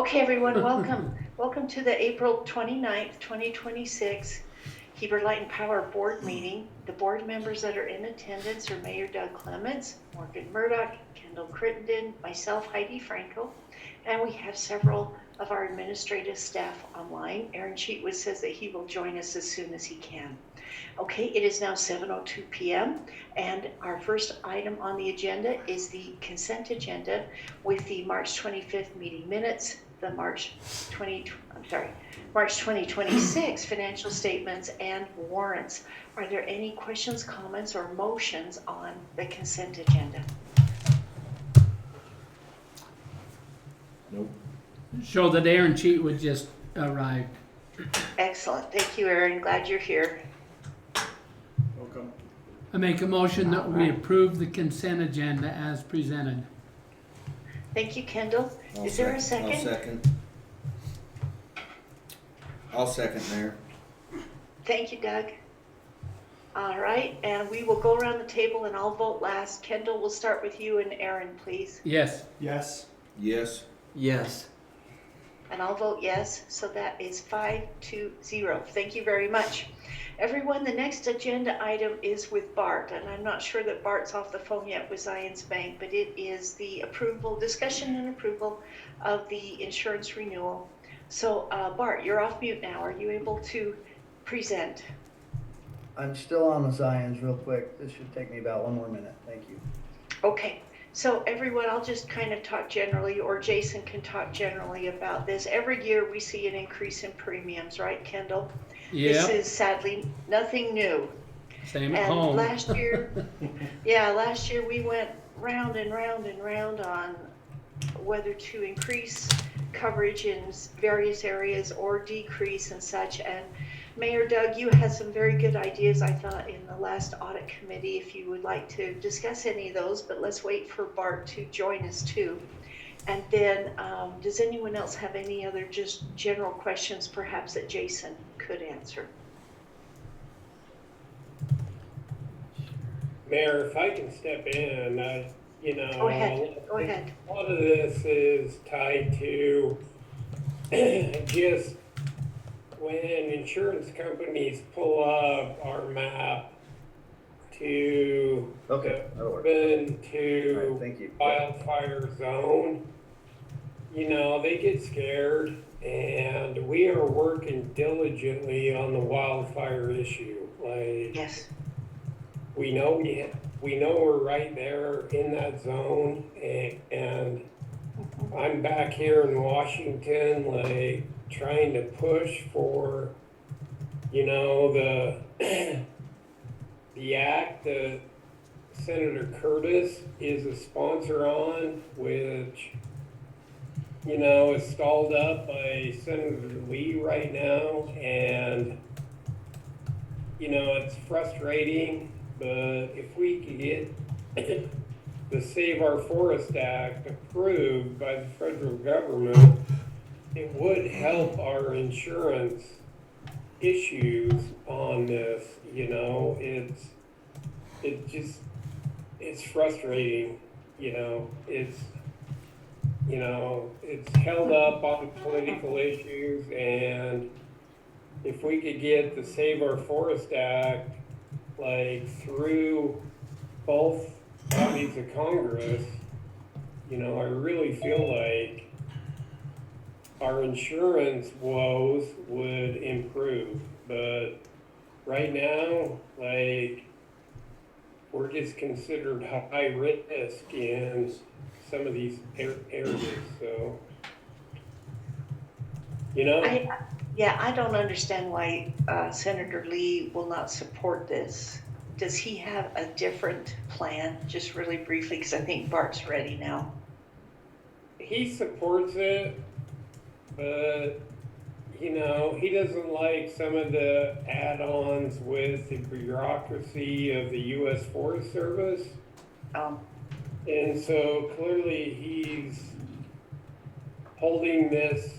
Okay, everyone, welcome. Welcome to the April 29th, 2026 Heber Light and Power Board meeting. The board members that are in attendance are Mayor Doug Clements, Morgan Murdoch, Kendall Crittenden, myself, Heidi Franco, and we have several of our administrative staff online. Aaron Cheatwood says that he will join us as soon as he can. Okay, it is now 7:02 p.m. and our first item on the agenda is the consent agenda with the March 25th meeting minutes, the March 2026 financial statements and warrants. Are there any questions, comments, or motions on the consent agenda? Nope. Show that Aaron Cheatwood just arrived. Excellent. Thank you, Aaron. Glad you're here. Welcome. I make a motion that we approve the consent agenda as presented. Thank you, Kendall. Is there a second? I'll second, Mayor. Thank you, Doug. All right, and we will go around the table and I'll vote last. Kendall, we'll start with you and Aaron, please. Yes. Yes. Yes. Yes. And I'll vote yes, so that is 5-0. Thank you very much. Everyone, the next agenda item is with Bart, and I'm not sure that Bart's off the phone yet with Zions Bank, but it is the discussion and approval of the insurance renewal. So Bart, you're off mute now. Are you able to present? I'm still on the Zions real quick. This should take me about one more minute. Thank you. Okay. So everyone, I'll just kind of talk generally, or Jason can talk generally about this. Every year we see an increase in premiums, right, Kendall? Yeah. This is sadly nothing new. Same at And home. last year we went round and round and round on whether to increase coverage in various areas or decrease and such. And Mayor Doug, you had some very good ideas, I thought, in the last audit committee, if you would like to discuss any of those, but let's wait for Bart to join us too. And then does anyone else have any other just general questions perhaps that Jason could answer? Mayor, if I can step in, Go ahead. A lot of this is tied to just when insurance companies pull up our map to That'll work. urban All to right, thank you. wildfire zone, they get scared, and we are working diligently on the wildfire issue. Yes. We know we're right there in that zone, and I'm back here in Washington, trying to push for, the the act that Senator Curtis is a sponsor on, which, is stalled up by Senator Lee right now, and, it's frustrating, but if we could get the Save Our Forest Act approved by the federal government, it would help our insurance issues on this. It's frustrating. It's held up on political issues, and if we could get the Save Our Forest Act through both bodies of Congress, I really feel like our insurance woes would improve. But right now, we're just considered high risk in some of these areas. So, I don't understand why Senator Lee will not support this. Does he have a different plan? Just really briefly, because I think Bart's ready now. he supports it, but he doesn't like some of the add-ons with the bureaucracy of the U.S. Forest Service. And so clearly he's holding this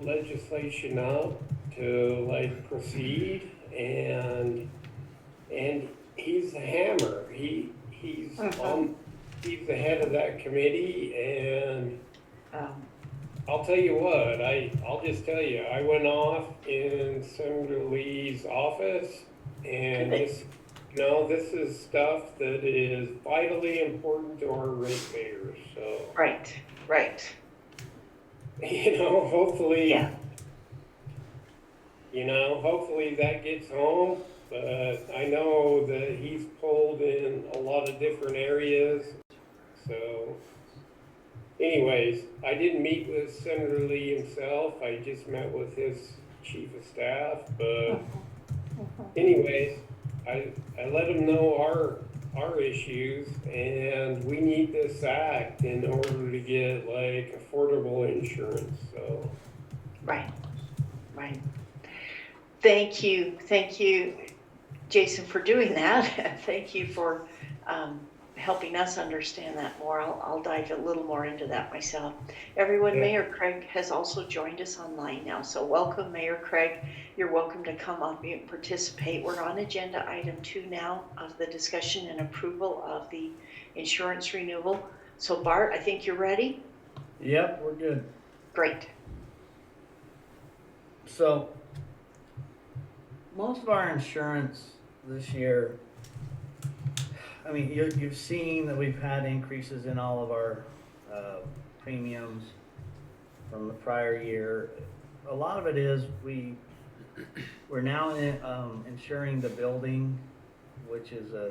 legislation up to proceed, and he's the hammer. He's the head of that committee, and I'll tell you what, I'll just tell you, I went off in Senator Lee's office and Good. this is stuff that is vitally important to our ratepayers, so, Right, right. hopefully. Yeah. Hopefully that gets home, but I know that he's pulled in a lot of different areas, so. Anyways, I didn't meet with Senator Lee himself, I just met with his chief of staff, but anyways, I let him know our issues, and we need this act in order to get like affordable insurance, so. Right, right. Thank you, Jason, for doing that. Thank you for helping us understand that more. I'll dive a little more into that myself. Everyone, Yeah. Mayor Craig has also joined us online now, so welcome, Mayor Craig. You're welcome to come off mute and participate. We're on agenda item 2 now of the discussion and approval of the insurance renewal. So Bart, I think you're ready? Yep, we're good. Great. So, most of our insurance this year, I mean, you've seen that we've had increases in all of our premiums from the prior year. A lot of it is we're now insuring the building, which is a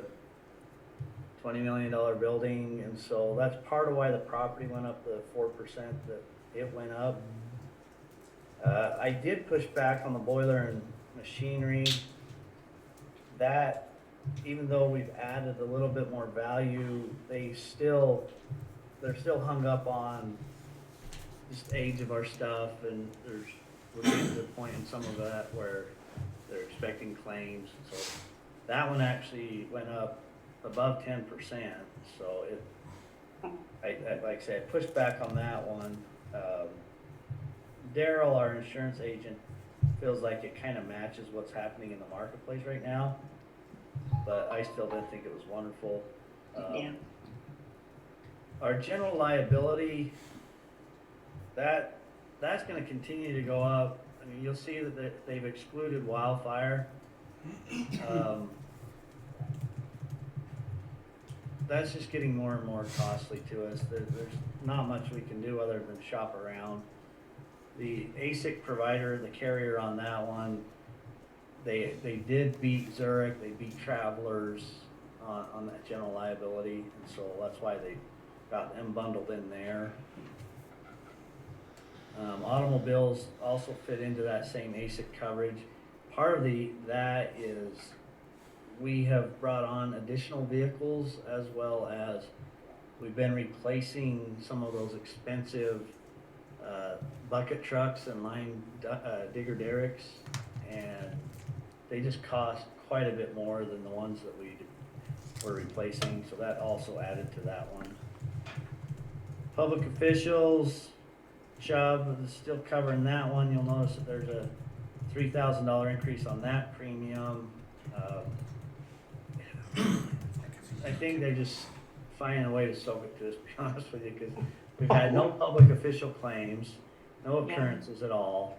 $20 million building, and so that's part of why the property went up the 4% that it went up. I did push back on the boiler and machinery. That, even though we've added a little bit more value, they're still hung up on just age of our stuff, and we're getting to the point in some of that where they're expecting claims. So that one actually went up above 10%. So I like I said, I pushed back on that one. Daryl, our insurance agent, feels like it kind of matches what's happening in the marketplace right now, but I still did think it was wonderful. Yeah. Our general liability, that's going to continue to go up. I mean, you'll see that they've excluded wildfire. That's just getting more and more costly to us. There's not much we can do other than shop around. The ASIC provider, the carrier on that one, they did beat Zurich, they beat Travelers on that general liability, and so that's why they got them bundled in there. Automobiles also fit into that same ASIC coverage. Part of that is we have brought on additional vehicles, as well as we've been replacing some of those expensive bucket trucks and line digger derricks, and they just cost quite a bit more than the ones that we were replacing, so that also added to that one. Public officials, Chubb is still covering that one. You'll notice that there's a $3,000 increase on that premium. I think they're just finding a way to soak it to us, to be honest with you, because we've had no public official claims, no occurrences at all,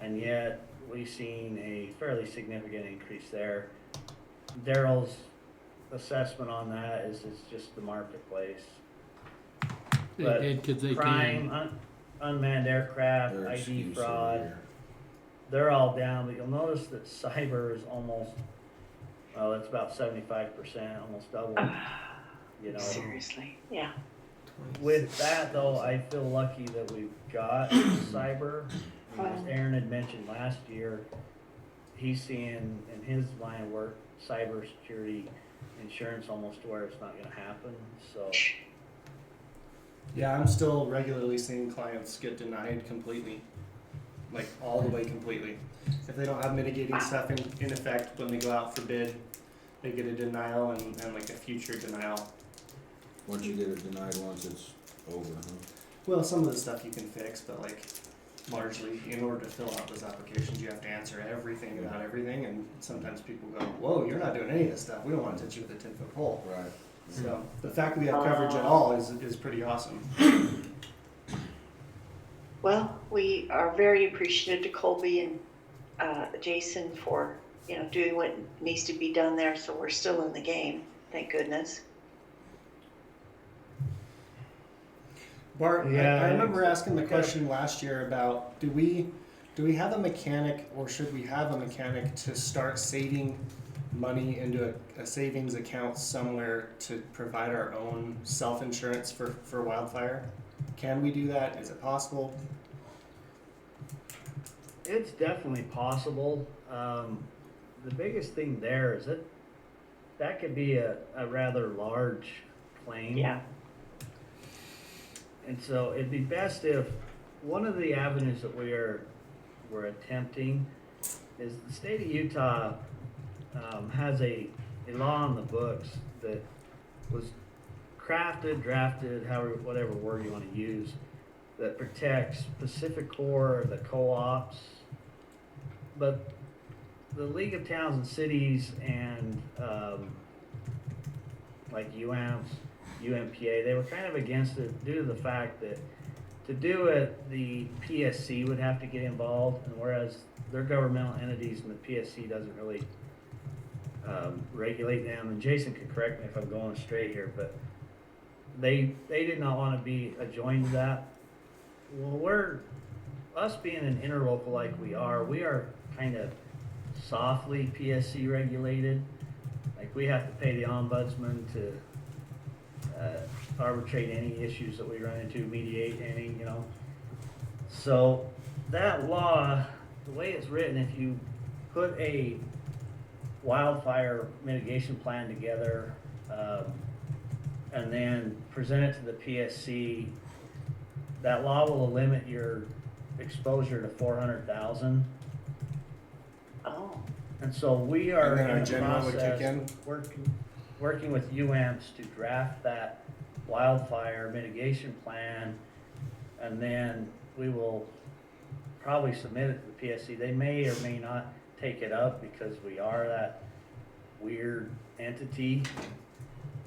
and yet we've seen a fairly significant increase there. Daryl's assessment on that is just the marketplace. They But did 'cause they crime, can. unmanned aircraft, Their ID excuse fraud, over they're all down, but you'll notice that cyber is almost, well, it's about 75%, almost double, you know. Seriously, yeah. With that though, I feel lucky that we've got cyber. As Aaron had mentioned last year, he's seeing in his line of work, cybersecurity insurance almost to where it's not gonna happen, so. Yeah, I'm still regularly seeing clients get denied completely, like all the way completely. If they don't have mitigating stuff in effect when they go out for bid, they get a denial and like a future denial. Once you get it denied, once it's over, huh? Well, some of the stuff you can fix, but like largely, in order to fill out those applications, you have to answer everything about everything, and sometimes people go, "Whoa, you're not doing any of this stuff. We don't want to touch you with a 10-foot pole." Right. So the fact we have coverage at all is pretty awesome. Well, we are very appreciative to Colby and Jason for, doing what needs to be done there, so we're still in the game, thank goodness. Bart, Yeah, I remember asking the okay. question last year about do we have a mechanic or should we have a mechanic to start saving money into a savings account somewhere to provide our own self-insurance for wildfire? Can we do that? Is it possible? It's definitely possible. The biggest thing there is that could be a rather large claim. Yeah, And so it'd be best if one of the avenues that we're attempting is the state of Utah has a law on the books that was crafted, drafted, however, whatever word you want to use, that protects Pacific Corps, the co-ops, but the League of Towns and Cities and like UAMPS, UMPA, they were kind of against it due to the fact that to do it, the PSC would have to get involved, and whereas they're governmental entities and the PSC doesn't really regulate them, and Jason could correct me if I'm going straight here, but they did not want to be adjoined to that. Well, us being an interlocal like we are kind of softly PSC regulated. Like we have to pay the ombudsman to arbitrate any issues that we run into, mediate any, So that law, the way it's written, if you put a wildfire mitigation plan together and then present it to the PSC, that law will limit your exposure to 400,000. oh, And so we are And then our in the general would kick process in? working with UAMPS to draft that wildfire mitigation plan, and then we will probably submit it to the PSC. They may or may not take it up because we are that weird entity.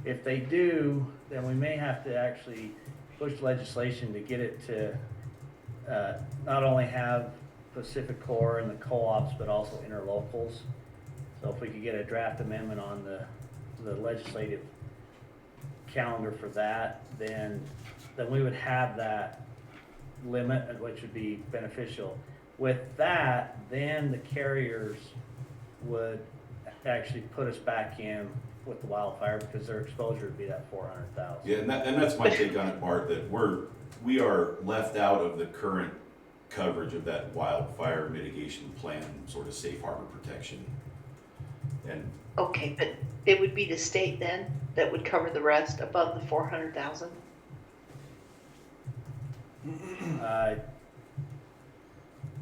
If they do, then we may have to actually push legislation to get it to not only have Pacific Corps and the co-ops, but also interlocals. So if we could get a draft amendment on the legislative calendar for that, then we would have that limit, which would be beneficial. With that, then the carriers would actually put us back in with the wildfire because their exposure would be that 400,000. Yeah, and that's my take on it, Bart, that we are left out of the current coverage of that wildfire mitigation plan, sort of safe harbor protection. And okay, but it would be the state then that would cover the rest above the 400,000?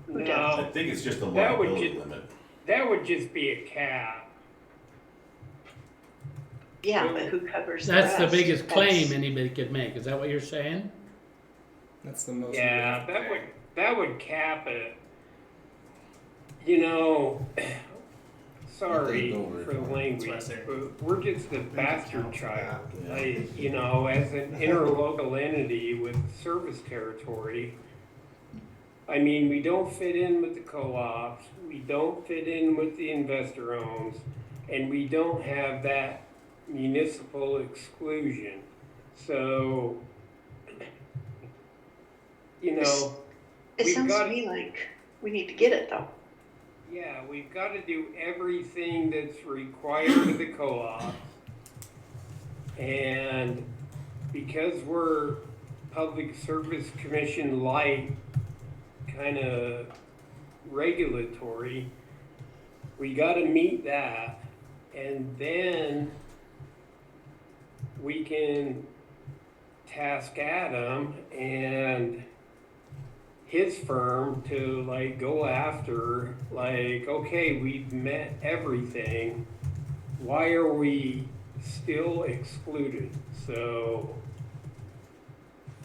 Who does? I think it's just a That would liability ju- limit. That would just be a cap. Yeah, but who covers the That's rest? the biggest claim That's- anybody could make, is that what you're saying? That's the most. Yeah, we have to that would cap it. Sorry Take over for the it. language, That's what I say. but we're just a bastard account for child. Yeah. As an interlocal entity with service territory, I mean, we don't fit in with the co-ops, we don't fit in with the investor owns, and we don't have that municipal exclusion. So, It we've sounds got- to me like we need to get it though. yeah, we've got to do everything that's required of the co-op. And because we're Public Service Commission light, kind of regulatory, we got to meet that. And then we can task Adam and his firm to go after, okay, we've met everything. Why are we still excluded? So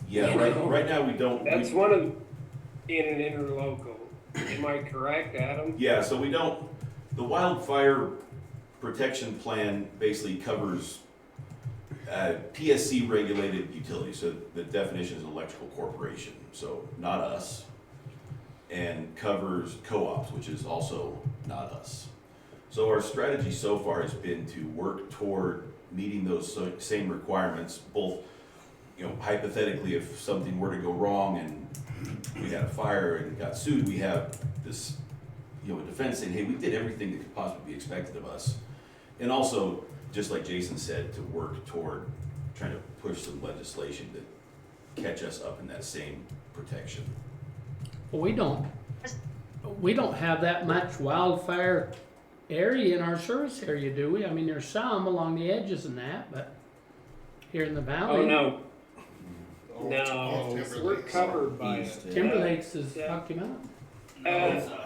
Yeah, right now we don't. that's one of, in an interlocal. Am I correct, Adam? Yeah, so we don't, the wildfire protection plan basically covers PSC regulated utility, so the definition is electrical corporation, so not us. And covers co-ops, which is also not us. So our strategy so far has been to work toward meeting those same requirements, both, hypothetically, if something were to go wrong and we had a fire and got sued, we have this, a defense saying, hey, we did everything that could possibly be expected of us. And also, just like Jason said, to work toward trying to push some legislation to catch us up in that same protection. Well, we don't have that much wildfire area in our service area, do we? I mean, there's some along the edges and that, but here in the valley. Oh, no, All no, we're covered by it. East, Timberlakes is Rocky Mountain.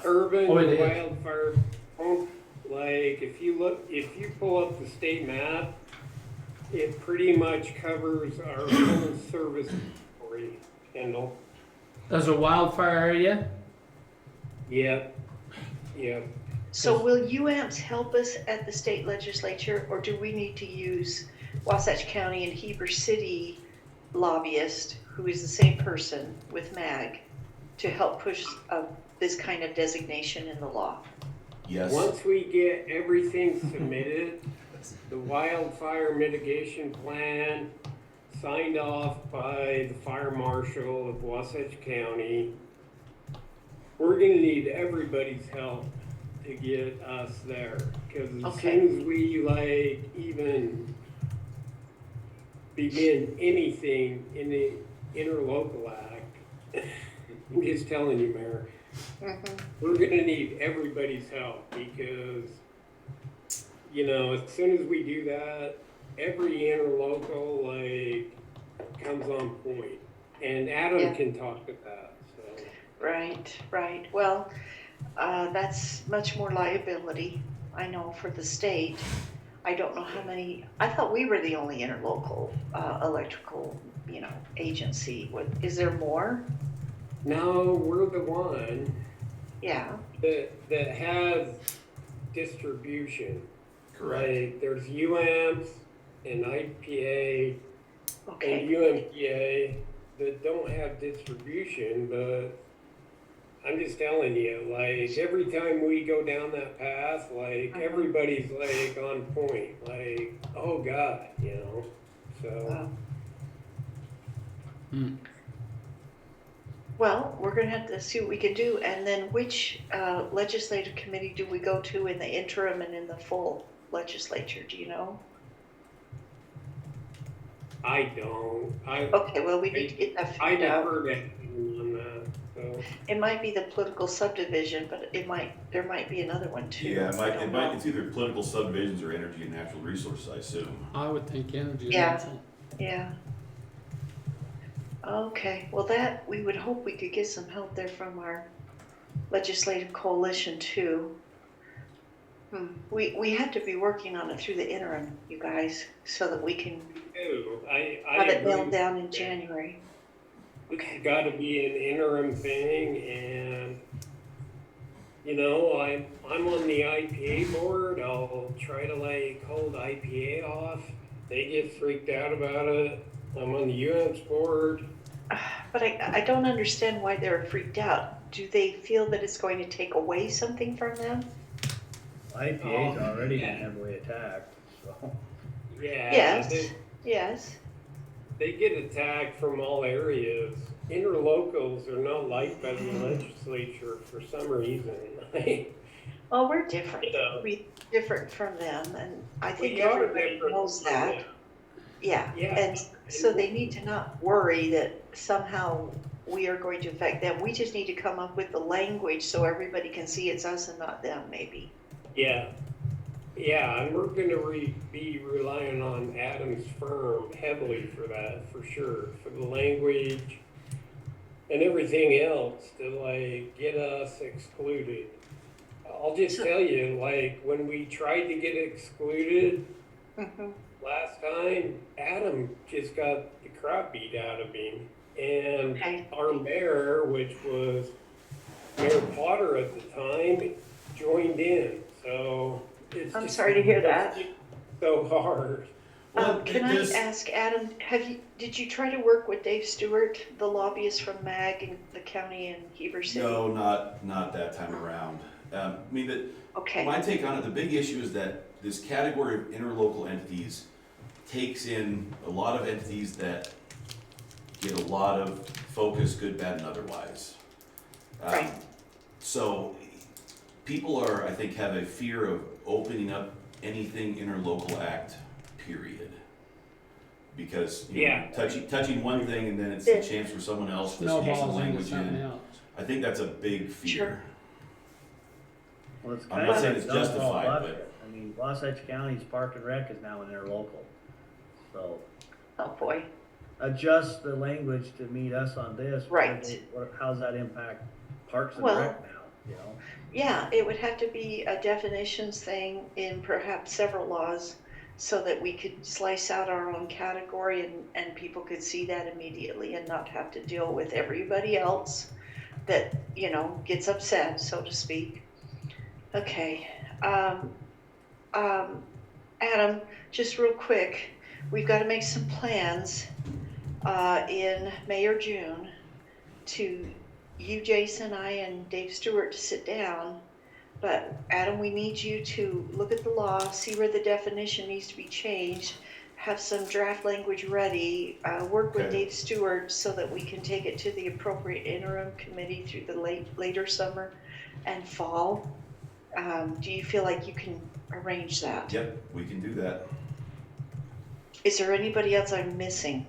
Urban Oh, it is. wildfire, like, if you pull up the state map, it pretty much covers our whole service territory, Kendall. There's a wildfire area. Yep. So will UAMPS help us at the state legislature, or do we need to use Wasatch County and Heber City lobbyist, who is the same person with MAG, to help push this kind of designation in the law? Yes. Once we get everything submitted, the wildfire mitigation plan signed off by the fire marshal of Wasatch County, we're gonna need everybody's help to get us there. Cause as Okay. soon as we even begin anything in the interlocal act, I'm just telling you, Mayor, we're gonna need everybody's help because, as soon as we do that, every interlocal comes on point. And Adam Yeah. can talk to that, so. Right. Well, that's much more liability, I know, for the state. I don't know how many, I thought we were the only interlocal electrical, agency. Is there more? No, we're the one Yeah, that has distribution. Correct. Like, there's UAMPS and IPA and okay. UMPA that don't have distribution, but I'm just telling you, every time we go down that path, everybody's on point, oh God, so. Well, we're gonna have to see what we can do, and then which legislative committee do we go to in the interim and in the full legislature, do you know? I don't, Okay, well, we need to get that I figured out. never heard anything on that, so. It might be the political subdivision, but there might be another one too. Yeah, I don't know. it's either political subdivisions or energy and natural resources, I assume. I would think energy. Yeah. also. Yeah. Okay, well we would hope we could get some help there from our legislative coalition too. We have to be working on it through the interim, you guys, so that we can I have it agree. nailed down in January. It's gotta be an interim thing and, I'm on the IPA board, I'll try to hold IPA off. They get freaked out about it. I'm on the UM's board. But I don't understand why they're freaked out. Do they feel that it's going to take away something from them? IPA's already been heavily attacked, so. Yeah. Yes. They get attacked from all areas. Interlocals are not liked by the legislature for some reason. Well, we're different. Yeah. We're different from them, and I think We are everybody different knows from that. them. Yeah, Yeah. and so they need to not worry that somehow we are going to affect them. We just need to come up with the language so everybody can see it's us and not them, maybe. Yeah, and we're gonna be relying on Adam's firm heavily for that, for sure, for the language and everything else to get us excluded. I'll just tell you, when we tried to get excluded last time, Adam just got the crap beat out of him. And Okay. our mayor, which was Mayor Potter at the time, joined in. So it's I'm just- sorry to hear that. So hard. Well, Can I this- ask Adam, did you try to work with Dave Stewart, the lobbyist from MAG in the county in Heber City? No, not that time around. I mean, Okay, my take on it, the big issue is that this category of interlocal entities takes in a lot of entities that get a lot of focus, good, bad, and otherwise. Right. So people are, I think, have a fear of opening up anything interlocal act, period. Because, you know, Yeah. touching one thing and then it's a chance for someone else to sneak some Snowballs into language something in. else. I think that's a big fear. Sure. Well, it's I'm kind not of saying a it's dumb justified, fault but- bucket. I mean, Wasatch County's Park and Rec is now an interlocal. So oh boy, adjust the language to meet us on this. Right. How's that impact Parks and Well- Rec now, you know? yeah, it would have to be a definitions thing in perhaps several laws so that we could slice out our own category and people could see that immediately and not have to deal with everybody else that, you know, gets upset, so to speak. Okay, Adam, just real quick, we've got to make some plans in May or June to you, Jason, I, and Dave Stewart to sit down. But Adam, we need you to look at the law, see where the definition needs to be changed, have some draft language ready, work with Okay. Dave Stewart so that we can take it to the appropriate interim committee through the later summer and fall. Do you feel like you can arrange that? Yep, we can do that. Is there anybody else I'm missing?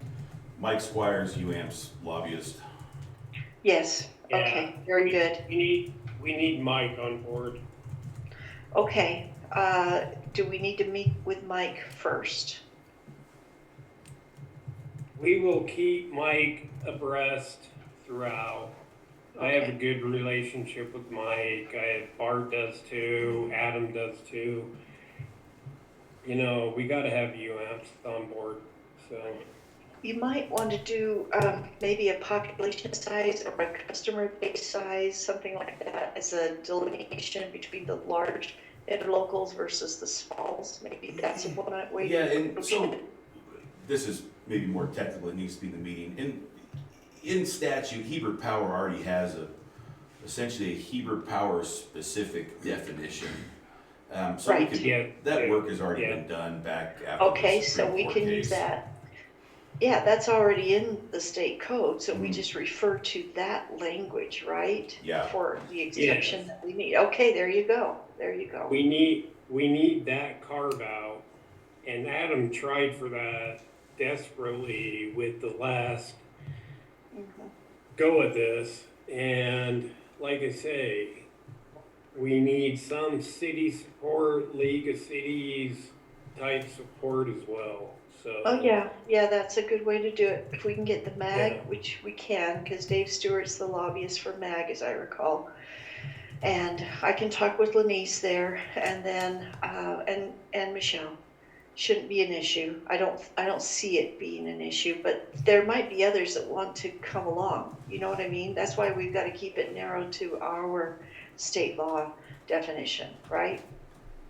Mike Squires, UAMP's lobbyist. Yes, Yeah. okay, very good. We need Mike on board. Okay, do we need to meet with Mike first? We will keep Mike abreast throughout. I have a Okay. good relationship with Mike. Bart does too. Adam does too. You know, we got to have UAMPs on board. So You might want to do maybe a population size or a customer base size, something like that, as a delineation between the large interlocals versus the smalls. Maybe that's one way Yeah, to and approach so, it. this is maybe more technical, it needs to be in the meeting. In statute, Heber Power already has essentially a Heber Power specific definition. So we Right. could, Yeah, that yeah, work has already yeah. been done back after Okay, the so Supreme we Court can use case. that. Yeah, that's already in the state code, so we Mhm. just refer to that language, right? Yeah. For the exemption that we need. Okay, there you go, there you go. we need that carve out. And Adam tried for that desperately with the last Mhm. go at this. And like I say, we need some city support, League of Cities type support as well. So Oh, yeah, that's a good way to do it. If we can get the MAG, Yeah. which we can, because Dave Stewart's the lobbyist for MAG, as I recall. And I can talk with Lanice there, and then, and Michelle. Shouldn't be an issue. I don't see it being an issue, but there might be others that want to come along. You know what I mean? That's why we've got to keep it narrow to our state law definition, right?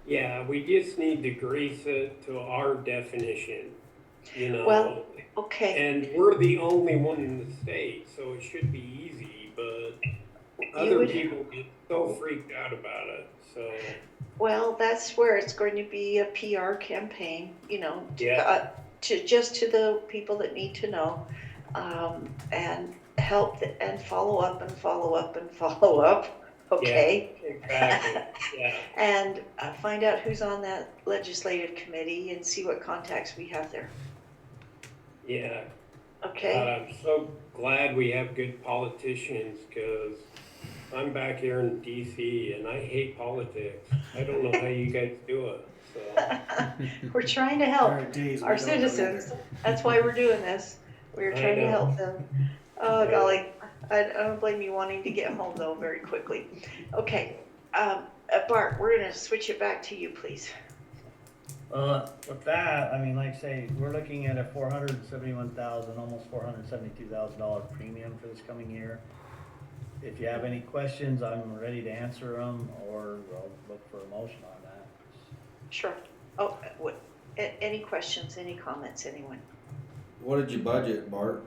yeah, we just need to grease it to our definition, you know. Well, okay. And we're the only one in the state, so it should be easy, but other would- people get so freaked out about it, so. Well, that's where it's going to be a PR campaign, you know, Yeah. to just to the people that need to know, and help and follow up and follow up and follow up. Okay. Exactly, yeah. And find out who's on that legislative committee and see what contacts we have there. Yeah, Okay. God, I'm so glad we have good politicians, cause I'm back here in DC and I hate politics. I don't know how you guys do it, so. We're trying to There help are days we our don't know citizens. either. That's why we're doing this. We're I trying to know. help them. Oh, Yeah. golly. I don't blame you wanting to get home though very quickly. Okay. Bart, we're gonna switch it back to you, please. With that, I mean, like I say, we're looking at a $471,000, almost $472,000 premium for this coming year. If you have any questions, I'm ready to answer them, or I'll look for a motion on that. Sure. Oh, what? Any questions, any comments, anyone? What did you budget, Bart?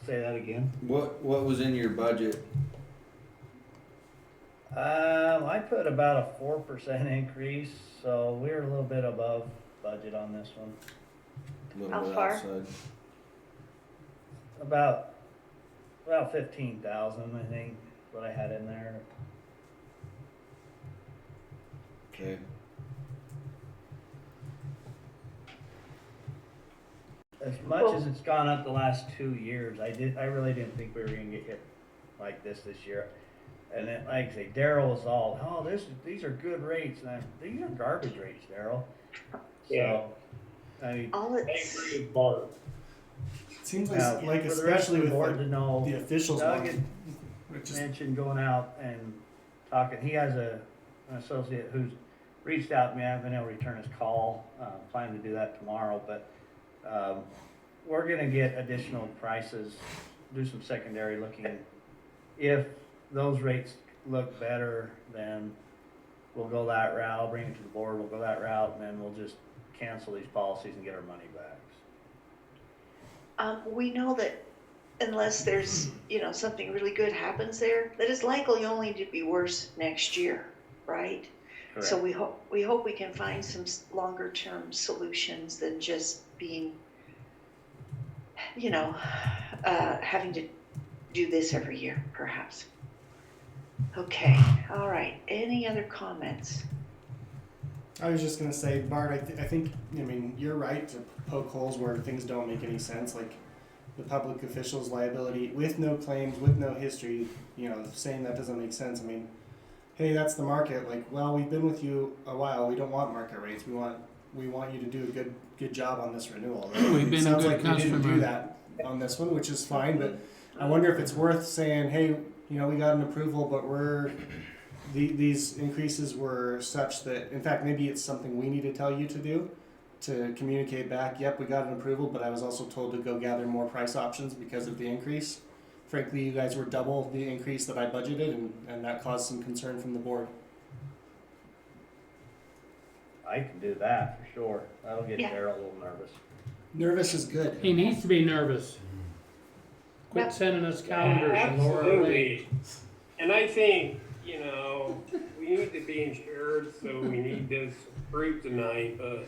Say that again. What was in your budget? I put about a 4% increase, so we're a little bit above budget on this one. A little How bit far? outside. About 15,000, I think, what I had in there. Okay. As much as it's gone up the last 2 years, I really didn't think we were gonna get hit like this year. And then, like I say, Daryl was all, oh, these are good rates, and these are garbage rates, Daryl. Yeah. So, I mean, All I it's, agree with Bart. It seems now, like for the rest especially of the with board like to know, the officials Doug one, had which is mentioned going out and talking, he has an associate who's reached out to me, I haven't been able to return his call, planning to do that tomorrow, but, we're gonna get additional prices, do some secondary looking. If those rates look better, then we'll go that route, I'll bring it to the board, we'll go that route, and then we'll just cancel these policies and get our money back. we know that unless there's, something really good happens there, that it's likely only to be worse next year, right? So Correct. we hope we can find some longer term solutions than just being, having to do this every year, perhaps. Okay, all right. Any other comments? I was just gonna say, Bart, I think, you're right to poke holes where things don't make any sense, like the public officials liability with no claims, with no history, saying that doesn't make sense. I mean, hey, that's the market. Like, well, we've been with you a while. We don't want market rates. We want you to do a good job on this renewal. Right? We've been it sounds a good like we didn't customer. do that on this one, which is fine. But I wonder if it's worth saying, hey, we got an approval, but these increases were such that, in fact, maybe it's something we need to tell you to do, to communicate back, yep, we got an approval, but I was also told to go gather more price options because of the increase. Frankly, you guys were double the increase that I budgeted, and that caused some concern from the board. I can do that for sure. That'll get Yeah. Daryl a little nervous. Nervous is good. He needs to be nervous. Yep. Quit sending us calendars and lower our rate. Absolutely. And I think, we need to be insured, so we need this approved tonight, but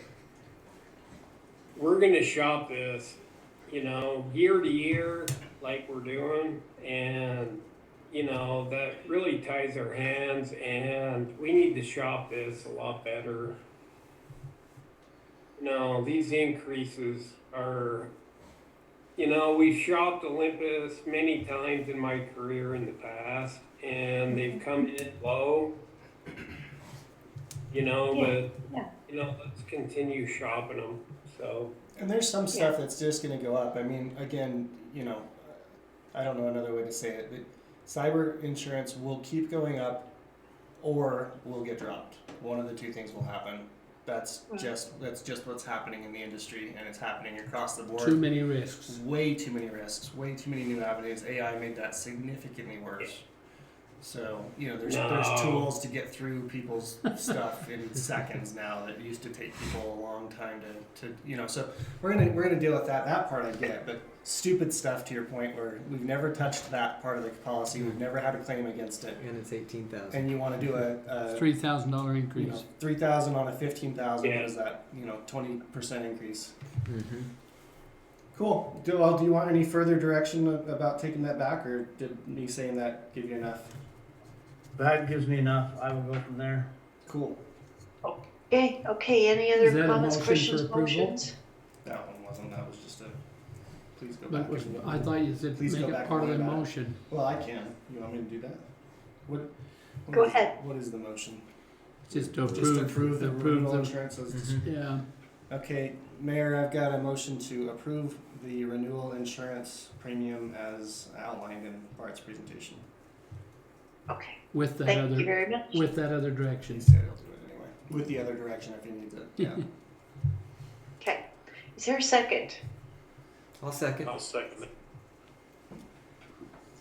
we're gonna shop this, year to year, like we're doing, and, that really ties our hands, and we need to shop this a lot better. These increases are, we've shopped Olympus many times in my career in the past, and they've come in low, but, let's continue shopping them, so. And there's some stuff that's just going to go up. I mean, again, I don't know another way to say it, but cyber insurance will keep going up or will get dropped. One of the two things will happen. That's just what's happening in the industry, and it's happening across the board. Too many risks. Way too many risks, way too many new avenues. AI made that significantly worse. So, there's tools to get through people's stuff in seconds now that used to take people a long time to so we're gonna deal with that. That part I get, but stupid stuff, to your point, where we've never touched that part of the policy, we've never had a claim against it, And it's 18,000. and you want to do a $3,000 increase. 3,000 on a 15,000. Yeah. What is that? 20% increase. Mm-hmm. Cool. Do you want any further direction about taking that back, or did me saying that give you enough? That gives me enough. I will go from there. Cool. Okay, any Is other that a comments, motion questions, for approval? motions? That one wasn't. That was just a. Please go But back. was, and- I thought you said Please make go it back part of and the look at it. motion. Well, I can. You want me to do that? What Go is- ahead. What is the motion? Just to Just approve the renewal insurance. Yeah. Okay, Mayor, I've got a motion to approve the renewal insurance premium as outlined in Bart's presentation. Okay, With that thank you other, very much. with that other direction. He said he'll do it anyway. With the other direction if he needs it. Yeah. Okay, is there a second? I'll second. I'll second it.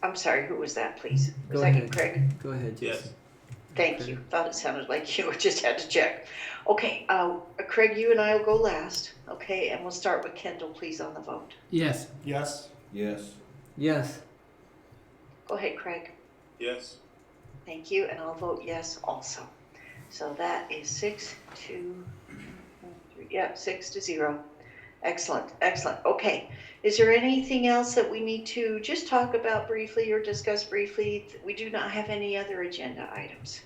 I'm sorry, who was that, please? Was Go that you, ahead. Craig? Go ahead, Jason. Thank you. Thought it sounded like you just had to check. Okay, Craig, you and I will go last. Okay, and we'll start with Kendall, please, on the vote. Yes. Yes. Yes. Yes. Go ahead, Craig. Yes. Thank you, and I'll vote yes also. So that is 6 to 3, yeah, 6 to 0. Excellent, excellent. Okay, is there anything else that we need to just talk about briefly or discuss briefly? We do not have any other agenda items.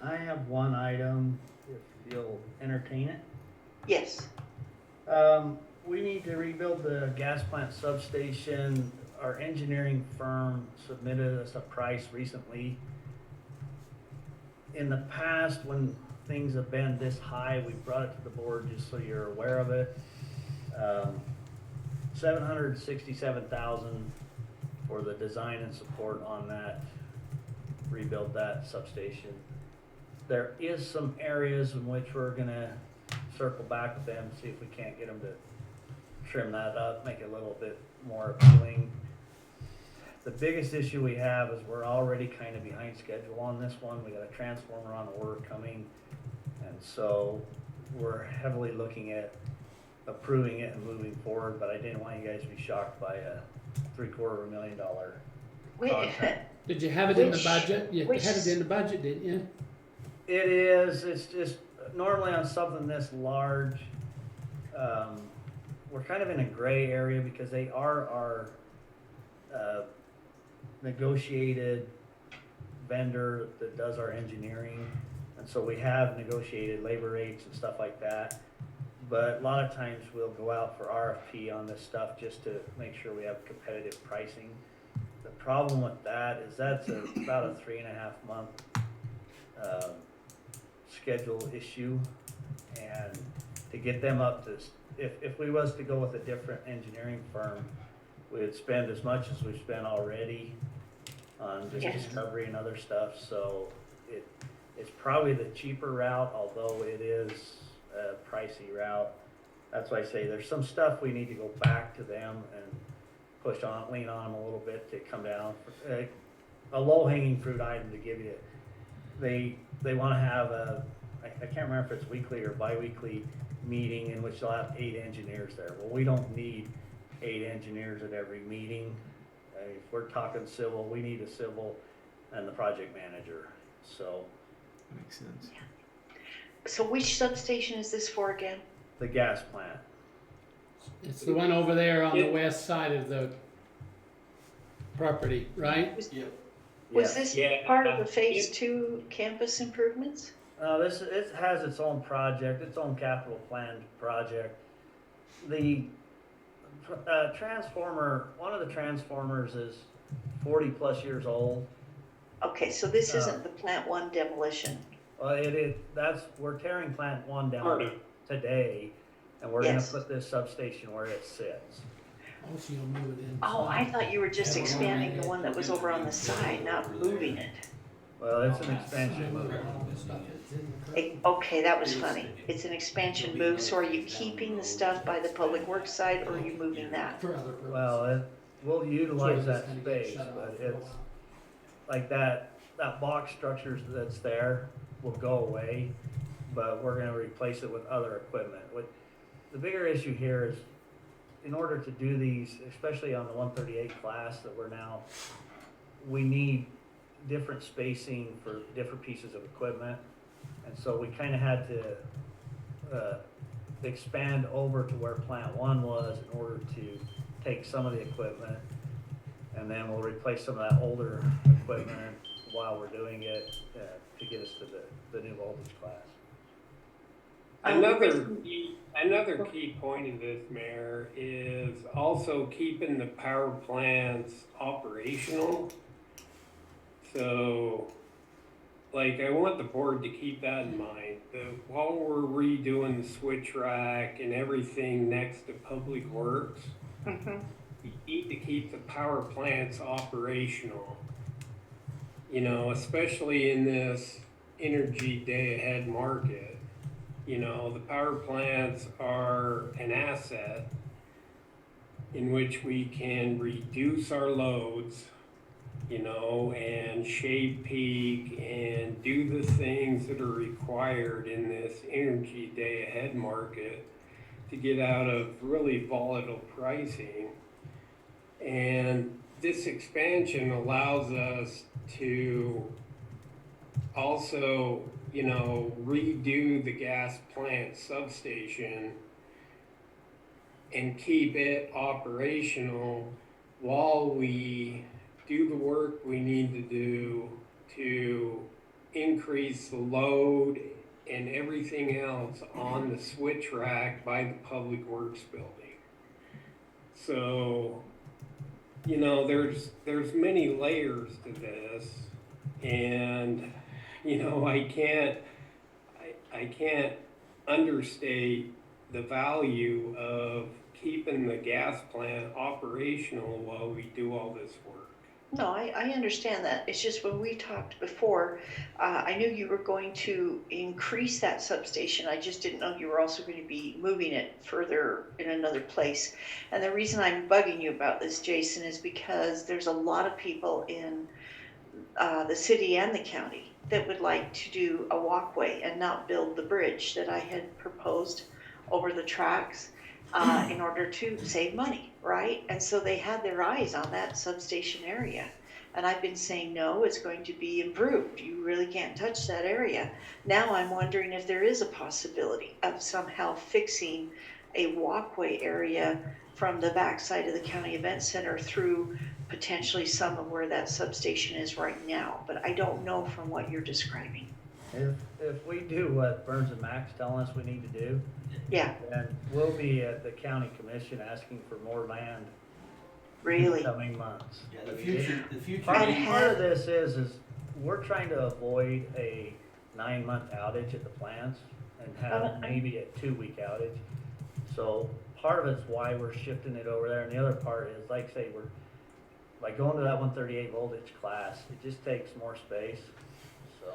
I have one item, if you'll entertain it. Yes. We need to rebuild the gas plant substation. Our engineering firm submitted us a price recently. In the past, when things have been this high, we brought it to the board just so you're aware of it. $767,000 for the design and support on that, rebuild that substation. There is some areas in which we're gonna circle back with them, see if we can't get them to trim that up, make it a little bit more appealing. The biggest issue we have is we're already kind of behind schedule on this one. We got a transformer on order coming. And so we're heavily looking at approving it and moving forward, but I didn't want you guys to be shocked by a $750,000 Wait, contract. Did you have it in the Which- budget? You which- had it in the budget, didn't you? It is, it's just, normally on something this large, we're kind of in a gray area because they are our, negotiated vendor that does our engineering. And so we have negotiated labor rates and stuff like that. But a lot of times we'll go out for RFP on this stuff just to make sure we have competitive pricing. The problem with that is that's about a 3.5 month, schedule issue. And to get them up to, if we was to go with a different engineering firm, we'd spend as much as we've spent already on just Yes. discovery and other stuff, so it's probably the cheaper route, although it is a pricey route. That's why I say there's some stuff we need to go back to them and lean on them a little bit to come down. A low-hanging fruit item to give you, they wanna have I can't remember if it's weekly or bi-weekly meeting in which they'll have 8 engineers there. Well, we don't need 8 engineers at every meeting. If we're talking civil, we need a civil and the project manager, so Makes sense. so which substation is this for again? the gas plant. It's the one over there on the west side of the property, right? Was Yes. this Yeah. part of the phase 2 campus improvements? It has its own project, its own capital planned project. The transformer, one of the transformers is 40+ years old. Okay, so this isn't the plant 1 demolition. Well, we're tearing plant 1 Part down of, today, and we're gonna Yes. put this substation where it sits. Oh, so you'll move it in. Oh, I thought you were just expanding the one that was over on the side, not moving it. Well, it's an expansion. Okay, that was funny. It's an expansion move, so are you keeping the stuff by the public works side or are you moving that? For other purposes. Well, we'll utilize Sure, that it's gonna get space, shut but off for a it's while. like that box structure that's there will go away, but we're gonna replace it with other equipment. The bigger issue here is, in order to do these, especially on the 138 class that we're now, we need different spacing for different pieces of equipment. And so we kinda had to, expand over to where plant 1 was in order to take some of the equipment. And then we'll replace some of that older equipment while we're doing it, to get us to the new voltage class. another key point of this, Mayor, is also keeping the power plants operational. So, like, I want the board to keep that in mind, that while we're redoing the switch rack and everything next to Public Works, Mhm. we need to keep the power plants operational. You know, especially in this energy day ahead market. You know, the power plants are an asset in which we can reduce our loads you know, and shade peak and do the things that are required in this energy day ahead market to get out of really volatile pricing. And this expansion allows us to also, you know, redo the gas plant substation and keep it operational while we do the work we need to do to increase the load and everything else on the switch rack by the Public Works building. So, you know, there's many layers to this, and you know, I can't understate the value of keeping the gas plant operational while we do all this work. No, I understand that. It's just when we talked before, I knew you were going to increase that substation. I just didn't know you were also going to be moving it further in another place. And the reason I'm bugging you about this, Jason, is because there's a lot of people in the city and the county that would like to do a walkway and not build the bridge that I had proposed over the tracks in order to save money, right? And so they had their eyes on that substation area. And I've been saying, no, it's going to be improved. You really can't touch that area. Now I'm wondering if there is a possibility of somehow fixing a walkway area from the backside of the county event center through potentially some of where that substation is right now. But I don't know from what you're describing. If we do what Burns and Mac's telling us we need to do, Yeah, then we'll be at the county commission asking for more land in really. the coming months. Yeah, the future And Part of this is we're trying to avoid a 9-month outage at the plants and have maybe a 2-week outage. So part of it's why we're shifting it over there, and the other part is, like say, we're like going to that 138 voltage class, it just takes more space, so.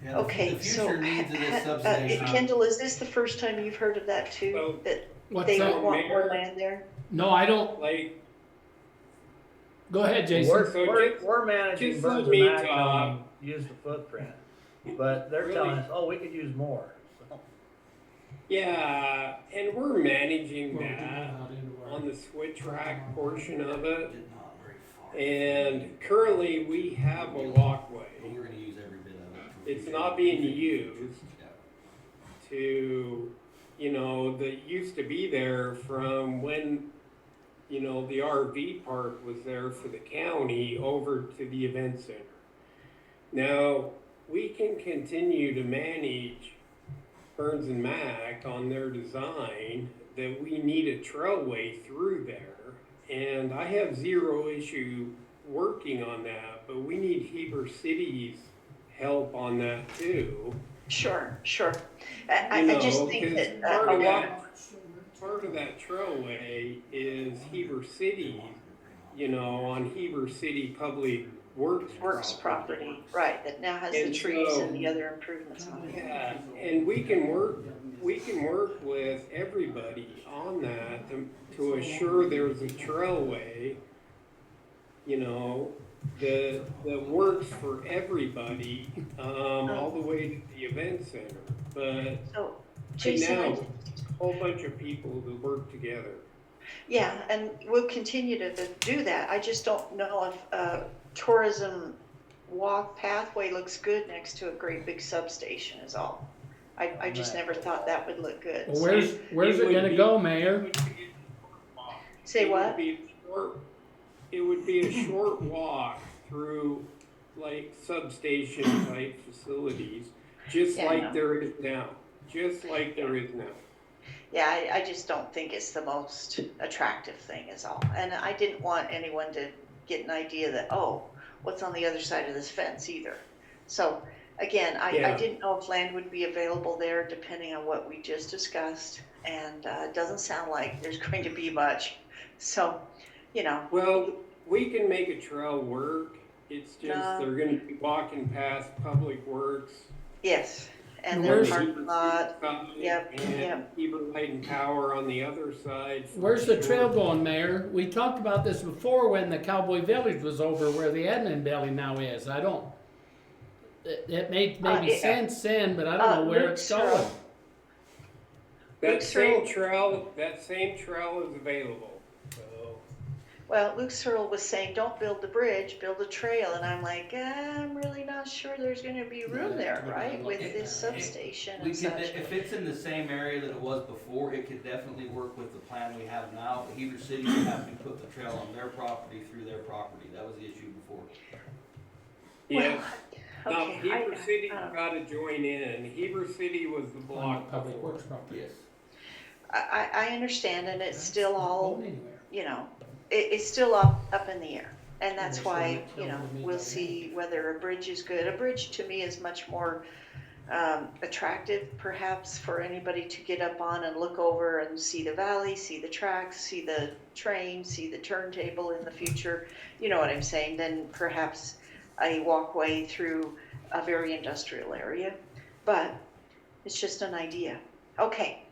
Yeah, Okay, the so future needs of this substation. Kendall, is this the first time you've heard of that too? Well, That What's they that? want more land there? No, I don't. Like, Go ahead, Jason. We're managing just Burns let me and Mac talk. telling use the footprint, but they're Really? telling us, oh, we could use more. So, yeah, and we're managing Well, we that did not into our- on the switch rack portion of it. Did not very far. And currently we have a walkway. We're gonna use every bit of it. It's not being used Yeah. to, you know, that used to be there from when, you know, the RV park was there for the county over to the event center. Now, we can continue to manage Burns and Mac on their design that we need a trailway through there. And I have zero issue working on that, but we need Heber City's help on that too. Sure. You I just know, think 'cause that part of that trailway is Heber City, you know, on Heber City Public works property, right, that now has the And trees so- and the other improvements on it. Yeah, and we can work with everybody on that to assure there's a trailway, you know, that works for everybody, all the way to the event center. But So, right Jason, now, it's a whole bunch of people who work together. yeah, and we'll continue to do that. I just don't know if tourism walk pathway looks good next to a great big substation is all. I just never thought that would look good. Well, where's it would gonna be- go, Mayor? Say It would what? be it would be a short walk through like substation type facilities, just Yeah, I like know. there is now, Yeah, I just don't think it's the most attractive thing is all. And I didn't want anyone to get an idea that, oh, what's on the other side of this fence either. So again, I Yeah. didn't know if land would be available there depending on what we just discussed. And it doesn't sound like there's going to be much. So, you know, Well, we can make a trail work, it's just No. they're gonna be walking past Public Works. yes. and their Where's- parking lot. Yep, And yep. Heber Light and Power on the other side. for Where's the sure. trail going, Mayor? We talked about this before when the Cowboy Village was over where the admin building now is. I don't, it made maybe yeah. sense then, but I don't know where Luke it's Searle. going. That Luke same Searle- trail is available, so. Well, Luke Searle was saying, don't build the bridge, build a trail, and I'm like, I'm really not sure there's gonna be room there, right, with this substation We and could, such. if it's in the same area that it was before, it could definitely work with the plan we have now, but Heber City would have to put the trail on their property through their property, that was the issue before. Yeah, Well, now okay, Heber City I, gotta join in. Heber City was the On block the Public before. Works property. Yes. I understand, and it's still all, Going anywhere. you know, it's still up in the air. And that's They're why, showing it you know, to me we'll that see whether a bridge is good. A bridge to me is much more attractive perhaps for anybody to get up on and look over and see the valley, see the tracks, see the train, see the turntable in the future. You know what I'm saying? Then perhaps a walkway through a very industrial area. But it's just an idea. Okay,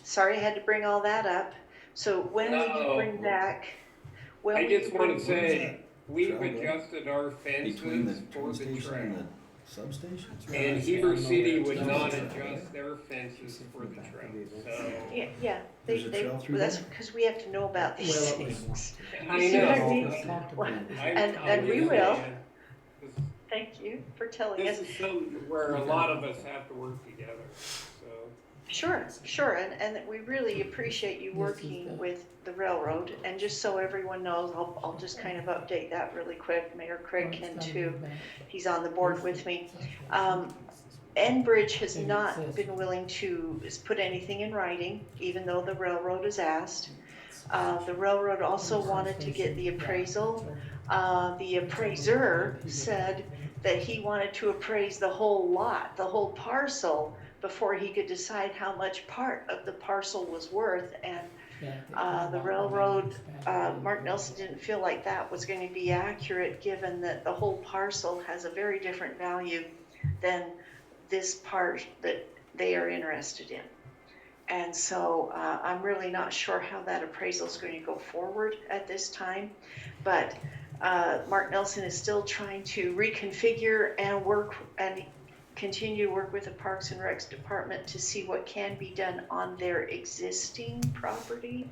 sorry I had to bring all that up. So when will you No. bring back? When I will you just wanna bring- say, we've Trail go? adjusted our Between the fences for train the station and trail. the substation? And I Heber don't know City where would it's not going. adjust their fences for the trail, so. Yeah, There's a trail through that's there? because we have to know about these Well, it was- things. I You see what I know. mean? We talked about it. And we will. This- Thank you for telling This us. is something where a lot of us have to work together, so. Sure, and we really appreciate you working with the railroad. And just so everyone knows, I'll just kind of update that really quick. Mayor Craig can too. He's on the board with me. Enbridge has not been willing to put anything in writing, even though the railroad has asked. The railroad also wanted to get the appraisal. The appraiser said that he wanted to appraise the whole lot, the whole parcel, before he could decide how much part of the parcel was worth. And the railroad, Mark Nelson didn't feel like that was going to be accurate, given that the whole parcel has a very different value than this part that they are interested in. And so I'm really not sure how that appraisal is going to go forward at this time. But Mark Nelson is still trying to reconfigure and work and continue to work with the Parks and Recs department to see what can be done on their existing property,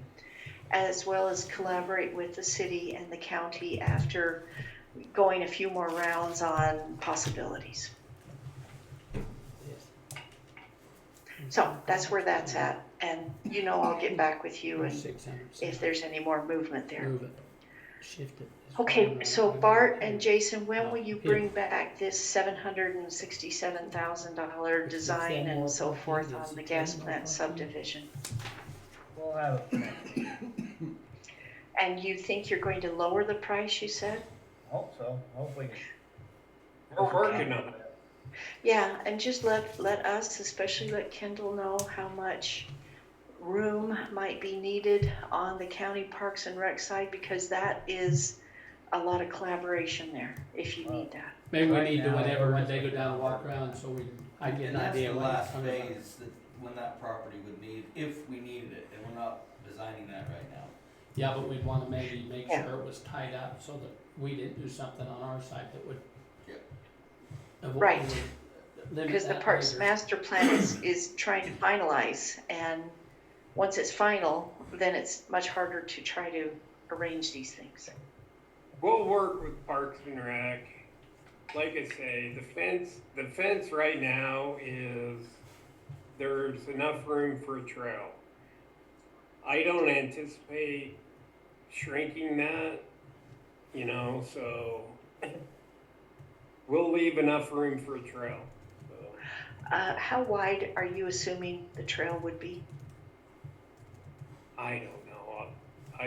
as well as collaborate with the city and the county after going a few more rounds on possibilities. So that's where that's at, and you know I'll get back with you and if there's any more movement there. Move it, shift it. Okay, so Bart and Jason, when will you bring back this $767,000 design and so forth on the gas plant subdivision? We'll have it next week. And you think you're going to lower the price, you said? Hope so, hopefully. We're working on it. Yeah, and just let us, especially let Kendall know how much room might be needed on the county Parks and Rec side, because that is a lot of collaboration there, if you need that. Maybe we Right need to, now, whenever everyone's they go down and looking walk at around, so I get an And that's idea the what last it's coming from. phase that, when that property would need, if we needed it, and we're not designing that right now. Yeah, but we'd wanna maybe make Yeah. sure it was tied up so that we didn't do something on our side that would. Yep. Right. would limit Because the that Parks later. Master Plan is trying to finalize, and once it's final, then it's much harder to try to arrange these things. We'll work with Parks and Rec. Like I say, the fence right now is, there's enough room for a trail. I don't anticipate shrinking that, you know, so we'll leave enough room for a trail. So, How wide are you assuming the trail would be? I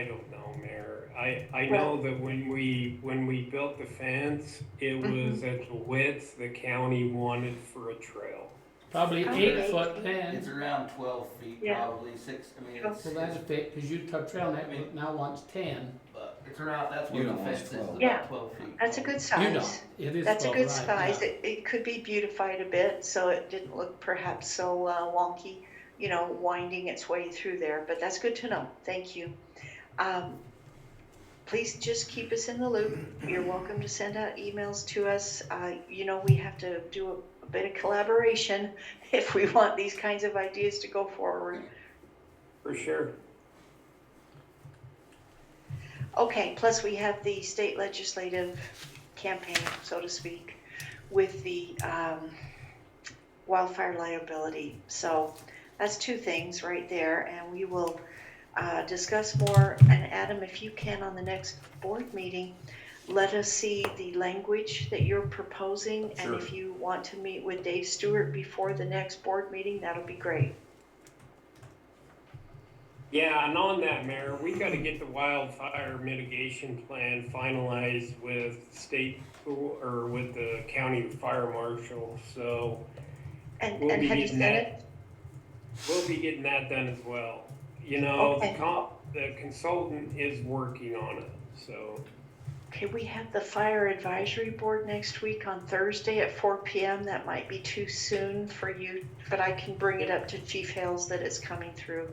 don't know, Mayor. I know that when we built the fence, it was at the width the county wanted for a trail. Probably Okay. 8 foot It's 10, around 12 feet, Yeah. probably 6, I mean, it's, so that's a fit, cause you took trail net now wants 10. but It's around, that's You where the don't want fence is, 12. Yeah. about 12 feet. That's a good You size. don't, it is That's a 12, good right, size. yeah. It could be beautified a bit, so it didn't look perhaps so wonky, winding its way through there, but that's good to know. Thank you. Please just keep us in the loop. You're welcome to send out emails to us. We have to do a bit of collaboration if we want these kinds of ideas to go forward. For sure. Okay, plus we have the state legislative campaign, so to speak, with the wildfire liability. So that's two things right there, and we will discuss more. And Adam, if you can, on the next board meeting, let us see the language that you're proposing. Sure. And if you want to meet with Dave Stewart before the next board meeting, that'll be great. Yeah, and on that, Mayor, we gotta get the wildfire mitigation plan finalized with state or with the county fire marshal, so And, We'll and be have you getting sent that. it? we'll be getting that done as well. Okay. The consultant is working on it, so. Okay, we have the fire advisory board next week on Thursday at 4 p.m. That might be too soon for you, but I can bring it up to Chief Hales that it's coming through.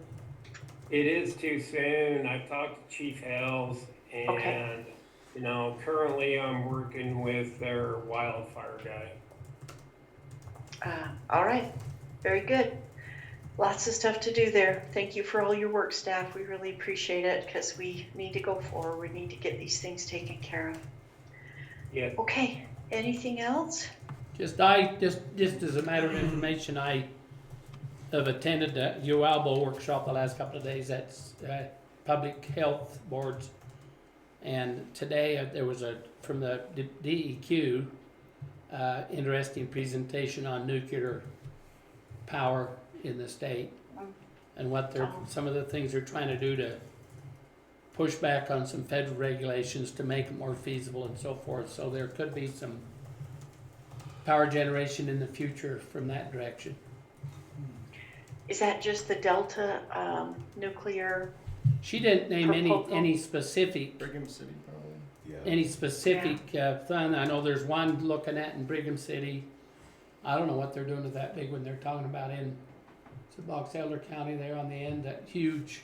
It is too soon. I've talked to Chief Hales Okay. and, currently I'm working with their wildfire guy. All right, very good. Lots of stuff to do there. Thank you for all your work, staff. We really appreciate it because we need to go forward. We need to get these things taken care of. Yeah, Okay, anything else? Just as a matter of information, I have attended the UALBO workshop the last couple of days. That's public health boards. And today there was from the DEQ, interesting presentation on nuclear power in the state and what some of the things they're trying to do to push back on some federal regulations to make it more feasible and so forth. So there could be some power generation in the future from that direction. Is that just the Delta nuclear? She didn't name Proposal? any specific Brigham City probably. fund. I know there's one looking at in Brigham City. I don't know what they're doing with that big one they're talking about in Box Elder County there on the end, that huge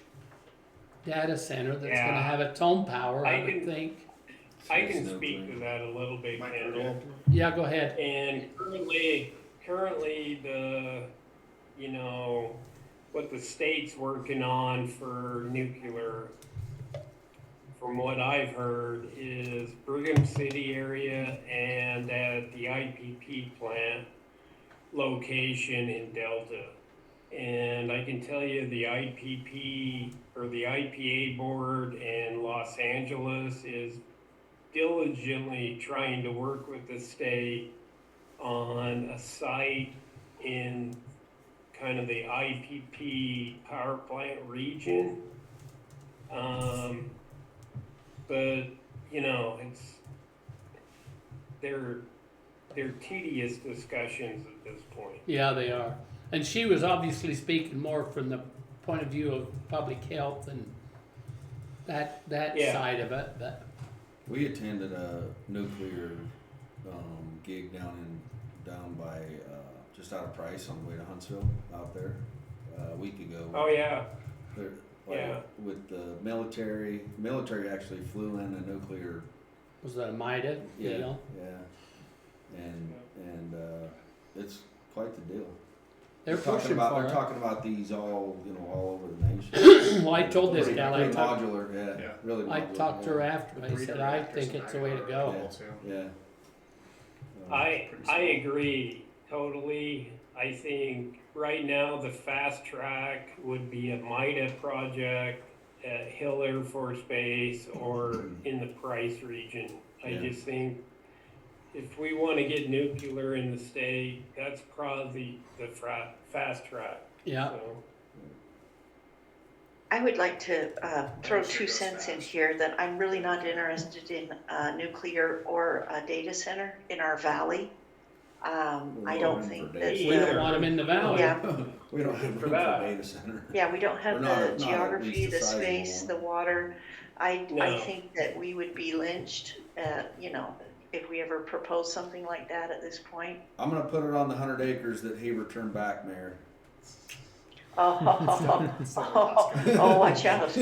data center that's Yeah. gonna have its own power, I I would can- think. I can speak to that a little bit, Kendall. Yeah, go ahead. And currently what the state's working on for nuclear, from what I've heard, is Brigham City area and at the IPP plant location in Delta. And I can tell you the IPP or the IPA board in Los Angeles is diligently trying to work with the state on a site in kind of the IPP power plant region. But they're tedious discussions at this point. Yeah, they are. And she was obviously speaking more from the point of view of public health and that Yeah. side of it, but We attended a nuclear, gig down by, just out of Price on the way to Huntsville out there, a week ago. Oh, yeah. They're, Yeah. With the military actually flew in a nuclear, was that a MIDA deal? yeah. And it's quite the deal. They're talking pushing about, for they're it. talking about these all over the nation. Well, I told this gal, Pretty modular, Yeah. really modular. I talked to her after, I Breeder said, I reactors think and it's the way to IR go. all too. Yeah. I agree totally. I think right now the fast track would be a MIDA project at Hill Air Force Base or in the Price region. I Yeah. just think if we want to get nuclear in the state, that's probably the fast track. Yeah, So, I would like to throw Sure 2 goes cents in fast. here that I'm really not interested in nuclear or a data center in our valley. I don't think that, we don't want them in the valley. yeah, We don't have room for that. a data center. yeah, we don't have Or not the at geography, least a the sizable space, one. the water. I No. think that we would be lynched, you know, if we ever propose something like that at this point. I'm gonna put it on the 100 acres that Heber turned back, Mayor. Oh, watch out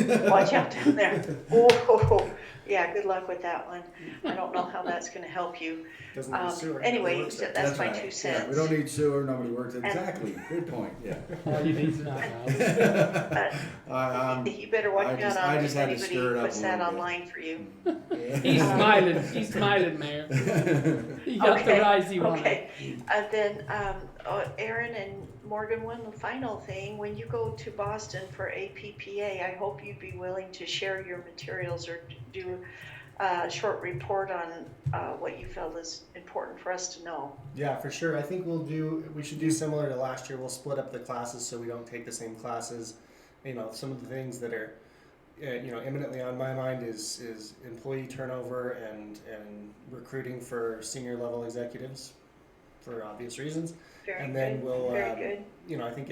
down there. Oh, yeah, good luck with that one. I don't know how that's gonna help you. Doesn't need sewer. Anyway, Works so out. that's my right. 2 Yeah, cents. we don't need sewer, nobody works, exactly, good point, yeah. All you need is an outhouse. You better watch I just- out I on just if had to anybody stir it up puts a that little bit. online for you. He's smiling, Mayor. He got the Okay, rise he wanted. Okay, then, Aaron and Morgan, one final thing, when you go to Boston for APPA, I hope you'd be willing to share your materials or do a short report on, what you felt is important for us to know. Yeah, for sure. I think we should do similar to last year. We'll split up the classes so we don't take the same classes. You know, some of the things that are, imminently on my mind is employee turnover and recruiting for senior level executives for obvious reasons. Very And then good, we'll, very good. I think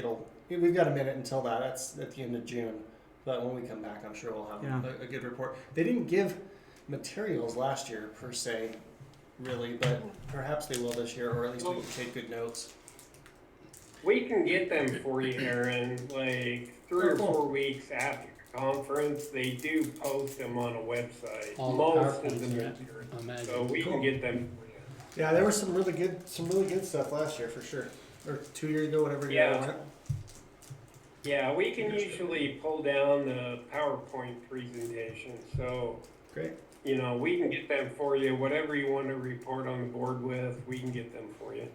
we've got a minute until that. That's at the end of June. But when we come back, I'm sure we'll have a good report. They didn't give materials last year per se, really, but perhaps they will this year, or at least we can take good notes. We can get them for you, Aaron, like 3 or 4 weeks after the conference. They do post them on a website. All the Most of PowerPoints, the yeah, material. I imagine. So we Cool. can get them for you. Yeah, there was some really good stuff last year for sure, or 2 years ago, whatever year Yeah. it went. Yeah, we can usually pull down the PowerPoint presentation, so, Great. we can get them for you. Whatever you want to report on the board with, we can get them for you.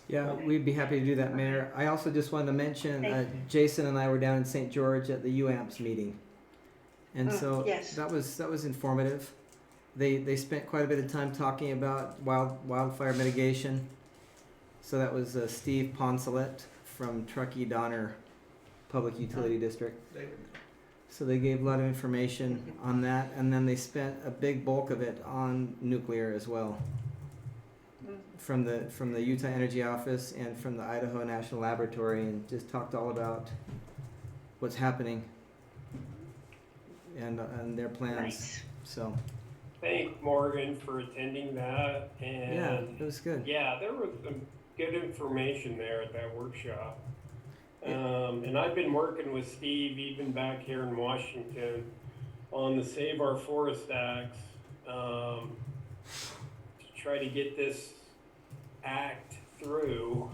Yeah, we'd be happy to do that, Mayor. I also just wanted to mention, Jason and I were down in St. George at the UAMPS meeting. And so yes. that was informative. They spent quite a bit of time talking about wildfire mitigation. So that was Steve Poncelet from Truckee Donner Public Utility District. So they gave a lot of information on that, and then they spent a big bulk of it on nuclear as well. From the Utah Energy Office and from the Idaho National Laboratory, and just talked all about what's happening and their plans. Nice. So Thank Morgan for attending that, and yeah, it was good. yeah, there was some good information there at that workshop. And I've been working with Steve even back here in Washington on the Save Our Forest Acts, to try to get this act through.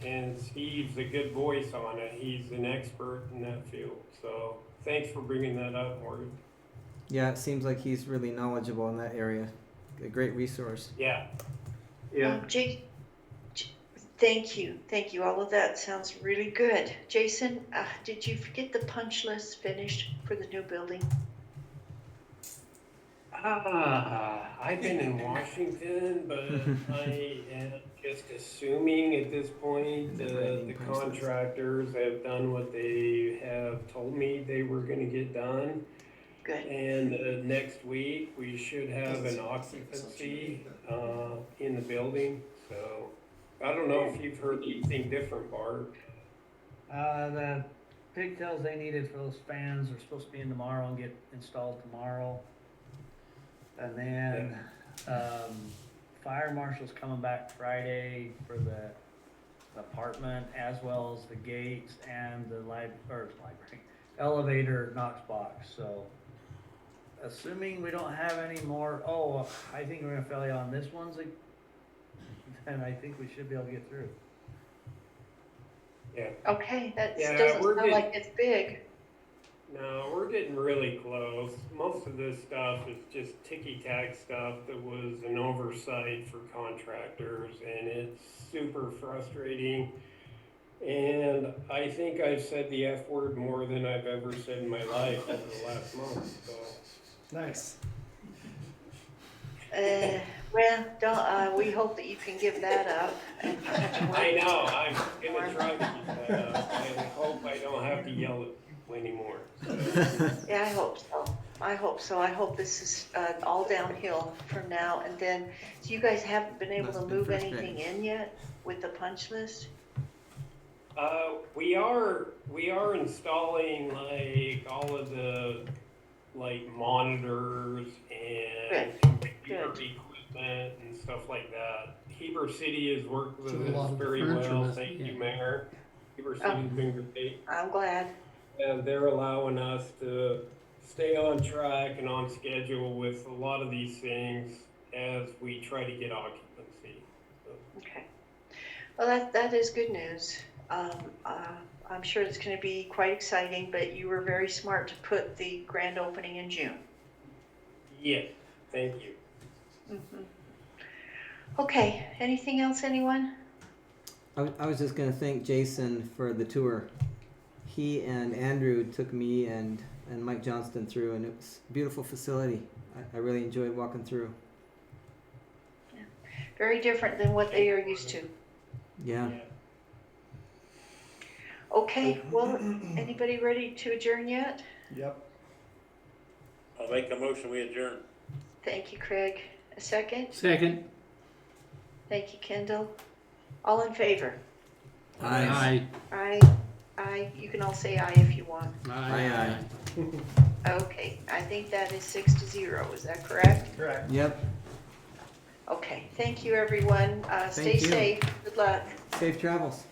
And Steve's a good voice on it. He's an expert in that field. So thanks for bringing that up, Morgan. Yeah, it seems like he's really knowledgeable in that area. A great resource. Yeah. Yeah. Thank you. All of that sounds really good. Jason, did you get the punch list finished for the new building? I've been in Washington, but I am just assuming at this point the contractors have done what they have told me they were going to get done. Good. And next week we should have an occupancy in the building. So I don't know if you've heard anything different, Bart. The pigtails they needed for those fans are supposed to be in tomorrow and get installed tomorrow. And then, fire marshal's coming back Friday for the apartment as well as the gates and the library, elevator Knox box, so. Assuming we don't have any more, I think we're gonna fail you on this one's, and I think we should be able to get through. Yeah. Okay, that Yeah, doesn't we're sound getting- like it's big. No, we're getting really close. Most of this stuff is just ticky-tack stuff that was an oversight for contractors, and it's super frustrating. And I think I've said the F word more than I've ever said in my life over the last month, so. Nice. Well, don't, we hope that you can give that up. And I know, I'm gonna try to keep that up. I hope I don't have to yell at people anymore. Yeah, I hope so. I hope this is all downhill from now. And then, so you guys haven't been able Must to be move frustrating. anything in yet with the punch list? We are installing like all of the like monitors and Good, computer good. equipment and stuff like that. Heber City has worked with So a lot us of the very furniture well, must thank be you, in. Mayor. Heber Oh. City's been great, I'm glad. and they're allowing us to stay on track and on schedule with a lot of these things as we try to get occupancy. So, Okay. Well, that is good news. I'm sure it's going to be quite exciting, but you were very smart to put the grand opening in June. yes, thank you. Mhm. Okay, anything else, anyone? I was just gonna thank Jason for the tour. He and Andrew took me and Mike Johnston through, and it was a beautiful facility. I really enjoyed walking through. Very different than what they are used to. Yeah. Okay, well, anybody ready to adjourn yet? Yep. I'll make a motion, we adjourn. Thank you, Craig. A second? Second. Thank you, Kendall. All in favor? Aye. Aye. Aye. You can all say aye if you want. Aye. Okay, I think that is 6-0. Is that correct? Correct. Yep. Okay, thank you, everyone. Stay Thank you. safe. Good luck. Safe travels.